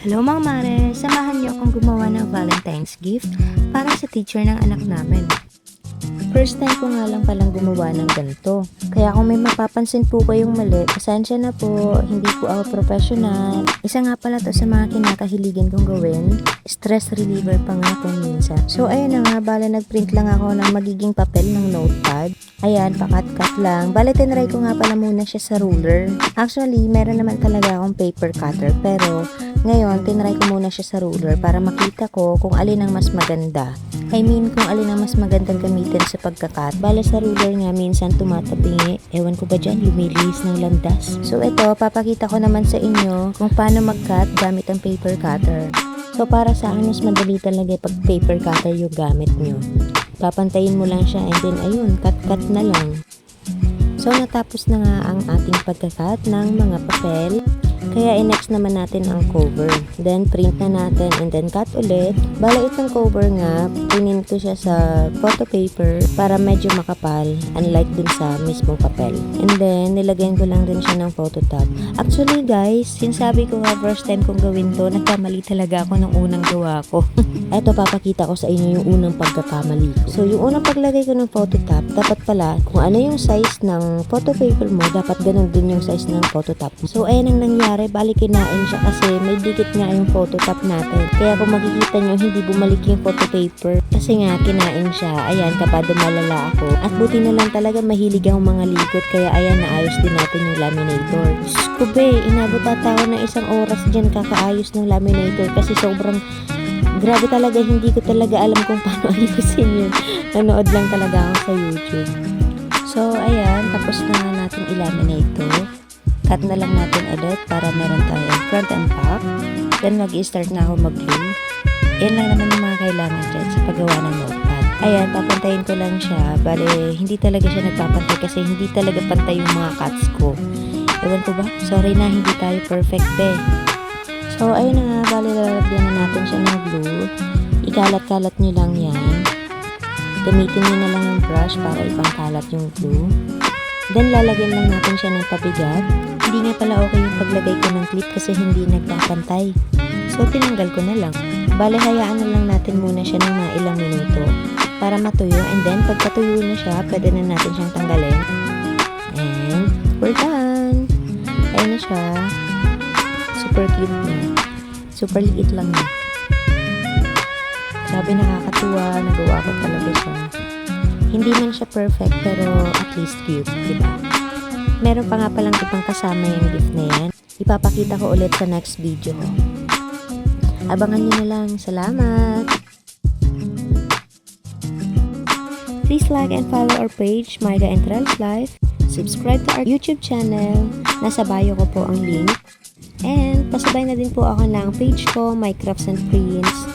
Hello mga mare, samahan niyo akong gumawa ng Valentine's gift para sa teacher ng anak namin. First time ko nga lang palang gumawa ng ganito. Kaya kung may mapapansin po kayong mali, pasensya na po, hindi po ako professional. Isa nga pala to sa mga kinakahiligan kong gawin. Stress reliever pa nga kung minsan. So ayun na nga, bale nagprint lang ako ng magiging papel ng notepad. Ayan, pakat-cut lang. Bale tinry ko nga pala muna siya sa ruler. Actually, meron naman talaga akong paper cutter, pero ngayon, tinry ko muna siya sa ruler para makita ko kung alin ang mas maganda. I mean, kung alin ang mas magandang gamitin sa pagkakat. Bale sa ruler nga, minsan tumatabi. Ewan ko ba dyan, lumilihis ng landas. So ito, papakita ko naman sa inyo kung paano mag-cut gamit ang paper cutter. So para sa akin, mas madali talaga pag paper cutter yung gamit nyo. Papantayin mo lang siya and then ayun, cut-cut na lang. So natapos na nga ang ating pagkakat ng mga papel. Kaya i-next naman natin ang cover. Then print na natin and then cut ulit. Bala itong cover nga, pinin ko siya sa photo paper para medyo makapal, unlike dun sa mismong papel. And then nilagyan ko lang din siya ng photo top. Actually guys, sinasabi ko nga first time kong gawin to, nagkamali talaga ako ng unang gawa ko. Eto, papakita ko sa inyo yung unang pagkakamali ko. So yung unang paglagay ko ng photo top, dapat pala kung ano yung size ng photo paper mo, dapat ganun din yung size ng photo top. So ayan ang nangyari, balik kinain siya kasi may dikit nga yung photo top natin. Kaya kung makikita nyo, hindi bumalik yung photo paper kasi nga kinain siya. Ayan, kapag malala ako. At buti na lang talaga mahilig akong mga likot, kaya ayan, naayos din natin yung laminator. Skube, inabot ata ako ng isang oras dyan kakaayos ng laminator kasi sobrang grabe talaga, hindi ko talaga alam kung paano ayusin yun. Nanood lang talaga ako sa YouTube. So, ayan, tapos na nga natin i-laminate to. Cut na lang natin ulit para meron tayong front and back. Then, mag-i-start na ako mag-glue. Yan lang naman yung mga kailangan dyan sa paggawa ng notepad. Ayan, papantayin ko lang siya. Bale, hindi talaga siya nagpapantay kasi hindi talaga pantay yung mga cuts ko. Ewan ko ba? Sorry na, hindi tayo perfect So, ayun na nga, bale, lalagyan na natin siya ng glue. Ikalat-kalat nyo lang yan. Gamitin nyo na lang yung brush para ipangkalat yung glue. Then, lalagyan lang natin siya ng pabigat. Hindi nga pala okay yung paglagay ko ng clip kasi hindi nagpapantay. So, tinanggal ko na lang. Bale, hayaan na lang natin muna siya ng mga ilang minuto para matuyo. And then, pagkatuyo na siya, pwede na natin siyang tanggalin. And, we're done! Ayun na siya. Super cute niya. Super liit lang niya. Grabe, nakakatuwa. Nagawa ko talaga siya. Hindi man siya perfect pero at least cute, diba? Meron pa nga palang ibang kasama yung gift na yan. Ipapakita ko ulit sa next video ko. Abangan nyo na lang. Salamat! Please like and follow our page, Myga and Trel's Life. Subscribe to our YouTube channel. Nasa bio ko po ang link. And pasabay na din po ako ng page ko, My Crafts and Prints.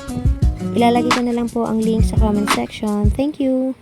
Ilalagay ko na lang po ang link sa comment section. Thank you!